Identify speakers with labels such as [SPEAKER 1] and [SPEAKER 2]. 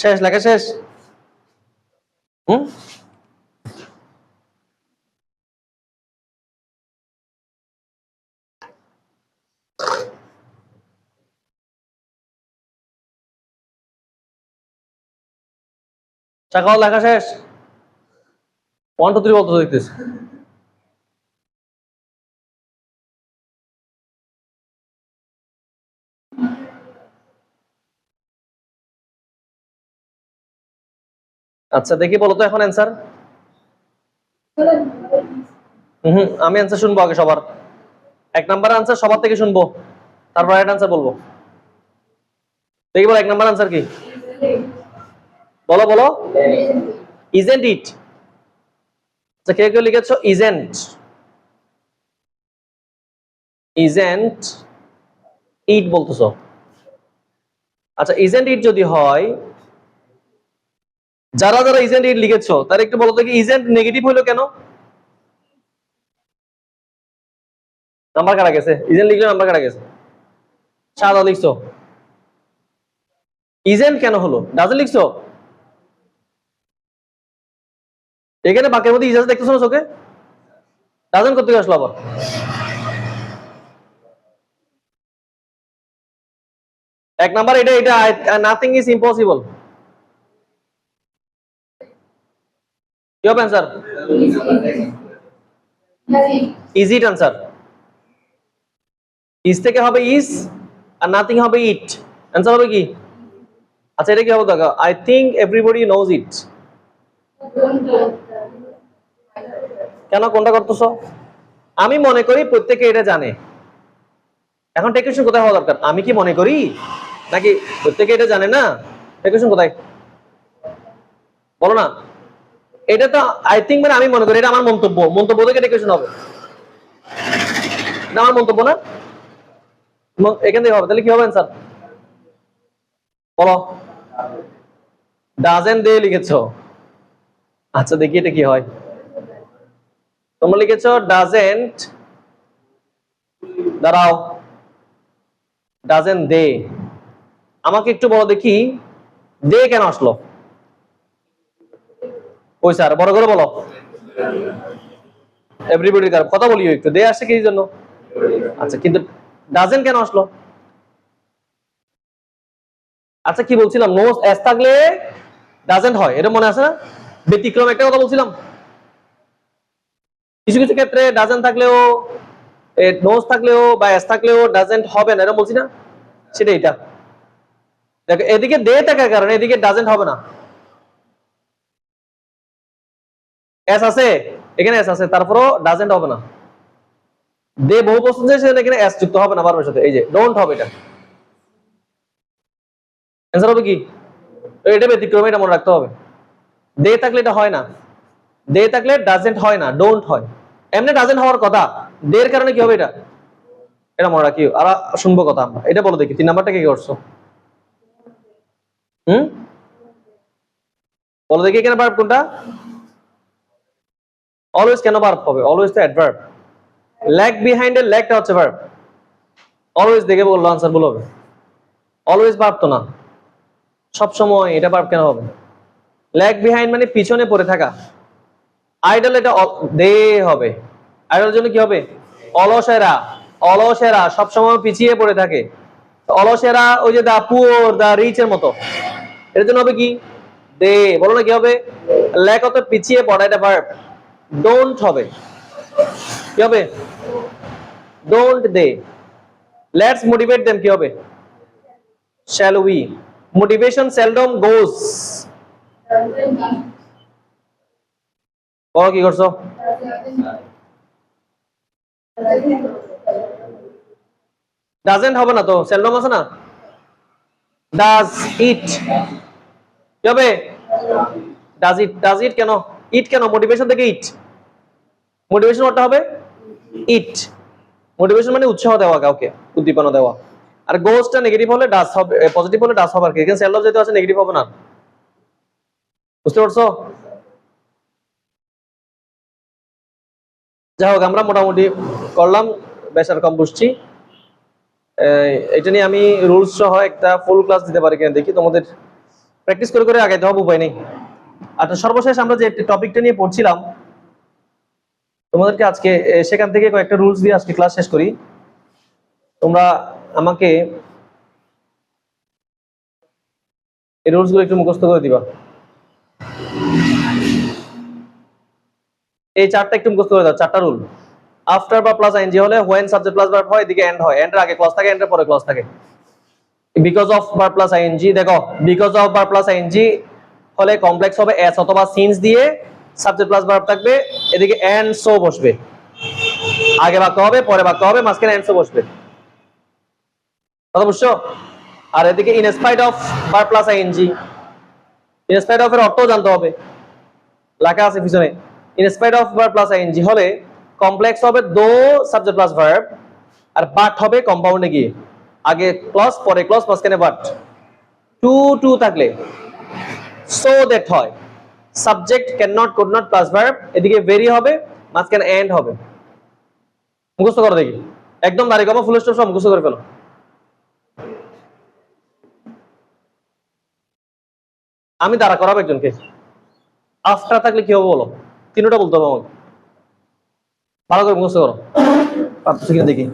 [SPEAKER 1] শেষ, লেখা শেষ। চাকাও লেখা শেষ। 1 2 3 বলতে দেখতেছি। আচ্ছা দেখি বলো তো এখন অ্যান্সার। আমি অ্যান্সার শুনবো আগে সবার। 1 নাম্বার অ্যান্সার সবার থেকে শুনবো, তারপর রাইট অ্যান্সার বলবো। দেখি বলো 1 নাম্বার অ্যান্সার কি? বলো বলো। Isn't it. আচ্ছা কে কে লিখেছো ইজেন্ট? ইজেন্ট ইট বলতেছো। আচ্ছা ইজেন্ট ইট যদি হয়, যারা যারা ইজেন্ট ইট লিখেছো তারা একটু বলো তো কি ইজেন্ট নেগেটিভ হলো কেন? নাম্বার কাটা গেছে। ইজেন্ট লিখলে নাম্বার কাটা গেছে। সাদা লিখছো। ইজেন্ট কেন হলো? ডাজেন্ট লিখছো। এখানে বাক্যের মধ্যে ইজেন্ট দেখতেছো না চোখে? ডাজেন্ট করতে আসলো আবার। এক নাম্বার এটা এটা নাথিং ইজ ইম্পসিবল। কি হবে answer? Is it answer. Is থেকে হবে ইজ আর নাথিং হবে ইট। অ্যান্সার হবে কি? আচ্ছা এটা কি হবে দেখো, I think everybody knows it. কেন কোনটা করতেছো? আমি মনে করি প্রত্যেকে এটা জানে। এখন টেকনিশন কোথায় হওয়া দরকার? আমি কি মনে করি নাকি প্রত্যেকে এটা জানে না? টেকনিশন কোথায় বলো না? এটা তো আই থিংক মানে আমি মনে করি, এটা আমার মন্তব্য। মন্তব্য থেকে টেকনিশন হবে, এটা আমার মন্তব্য না? এখান থেকে হবে। তাহলে কি হবে অ্যান্সার বলো? ডাজেন্ট দিয়ে লিখেছো। আচ্ছা দেখি এটা কি হয়। তোমরা লিখেছো ডাজেন্ট, দাঁড়াও, ডাজেন্ট দে। আমাকে একটু বলো দেখি দে কেন আসলো? ওই স্যার বড় করে বলো। এভরিবডির কথা বলি একটু, দে আসছে কি জন্য? আচ্ছা কিন্তু ডাজেন্ট কেন আসলো? আচ্ছা কি বলছিলাম, নোজ এস থাকলে ডাজেন্ট হয়, এটা মনে আছে না? ব্যতিক্রম একটা কথা বলছিলাম। কিছু কিছু ক্ষেত্রে ডাজেন্ট থাকলেও, নোজ থাকলেও বা এস থাকলেও ডাজেন্ট হবে না, এরকম বলছি না? সেটা এটা দেখো, এদিকে দে থাকার কারণে এদিকে ডাজেন্ট হবে না। এস আছে, এখানে এস আছে, তারপরও ডাজেন্ট হবে না। দে বহু বস্তু যে এখানে এস যুক্ত হবে না বারবার সাথে, এই যে ডোন্ট হবে, এটা অ্যান্সার হবে কি? এটা ব্যতিক্রম, এটা মনে রাখতে হবে। দে থাকলে এটা হয় না, দে থাকলে ডাজেন্ট হয় না, ডোন্ট হয়। এমনি ডাজেন্ট হওয়ার কথা, দের কারণে কি হবে এটা? এটা মনে রাখি, আর শুনবো কথা আমরা। এটা বলো দেখি 3 নাম্বারটা কি করছো? বলো দেখি এখানে ভার্ব কোনটা? অলওয়েজ কেন ভার্ব হবে? অলওয়েজ তো অ্যাডভার্ব। ল্যাগ বিহাইন্ড এর ল্যাগটা হচ্ছে ভার্ব। অলওয়েজ দেখে বললো আনসার ভুল হবে। অলওয়েজ ভার্ব তো না, সব সময় এটা ভার্ব কেন হবে? ল্যাগ বিহাইন্ড মানে পিছনে পড়ে থাকা। আইডল এটা দে হবে। আইডলের জন্য কি হবে? অলসেরা। অলসেরা সব সময় পিছিয়ে পড়ে থাকে। অলসেরা ওই যে দা পুয়ার, দা রিচ এর মতো। এর জন্য হবে কি? দে। বলো না কি হবে? ল্যাক অত পিছিয়ে পড়া, এটা ভার্ব। ডোন্ট হবে, কি হবে? Don't they. Let's motivate them কি হবে? Shall we. Motivation seldom goes. বলো কি করছো? ডাজেন্ট হবে না তো, সেলডম আছে না? ডাজ ইট কি হবে? Does it. ডাজ ইট কেন? ইট কেন? মোটিভেশন থেকে ইট। মোটিভেশন ওটা হবে ইট। মোটিভেশন মানে উৎসাহ দেওয়া, কাউকে উদ্দীপনা দেওয়া। আর গোসটা নেগেটিভ হলে ডাজ হবে, পজিটিভ হলে ডাজ হবে। আর কি এখানে সেলডম যেহেতু আছে নেগেটিভ হবে না। বুঝতে পারছো? যাই হোক আমরা মোটামুটি করলাম, বেশ আর কম বুঝছি। এটা নিয়ে আমি রুলস সহ একটা ফুল ক্লাস দিতে পারি কিনা দেখি। তোমাদের প্র্যাকটিস করে করে আগাইতে হবে, উপায় নেই। আচ্ছা, সর্বশেষ আমরা যে টপিকটা নিয়ে পড়ছিলাম তোমাদেরকে আজকে সেখান থেকে কয়েকটা রুলস দিয়ে আজকে ক্লাস শেষ করি। তোমরা আমাকে এই রুলস গুলো একটু মুখস্থ করে দিবা। এই চারটা একটু মুখস্থ করে দাও, চারটা রুল। আফটার বা প্লাস আইএনজি হলে হোয়েন সাবজেক্ট প্লাস ভার্ব হয়, এদিকে এন্ড হয়, এন্ডের আগে ক্লজ থাকে, এন্ডের পরে ক্লজ থাকে। Because of verb plus ING, দেখো because of verb plus ING হলে কমপ্লেক্স হবে এস অথবা সিন্স দিয়ে, সাবজেক্ট প্লাস ভার্ব থাকবে, এদিকে এন্ড সো বসবে, আগে বাক্য হবে পরে বাক্য হবে, মাঝখানে এন্ড সো বসবে। কথা বুঝছো? আর এদিকে in spite of verb plus ING, in spite of এর অর্থও জানতে হবে, লেখা আছে পিছনে। In spite of verb plus ING হলে কমপ্লেক্স হবে দো সাবজেক্ট প্লাস ভার্ব, আর বাট হবে কম্পাউন্ডে গিয়ে, আগে ক্লজ পরে ক্লজ মাঝখানে বাট। টু টু থাকলে সো দ্যাট হয়, subject can not could not plus verb, এদিকে ভেরি হবে, মাঝখানে এন্ড হবে। মুখস্থ করো দেখি, একদম দাঁড়িয়ে কমা ফুল স্টপ সব মুখস্থ করে ফেলো। আমি দাঁড়া করাবো একজনকে। আফটার থাকলে কি হবে বলো, তিনটা বলতে হবে আমাকে, ভালো করে মুখস্থ করো, পারতেছি কিনা দেখি।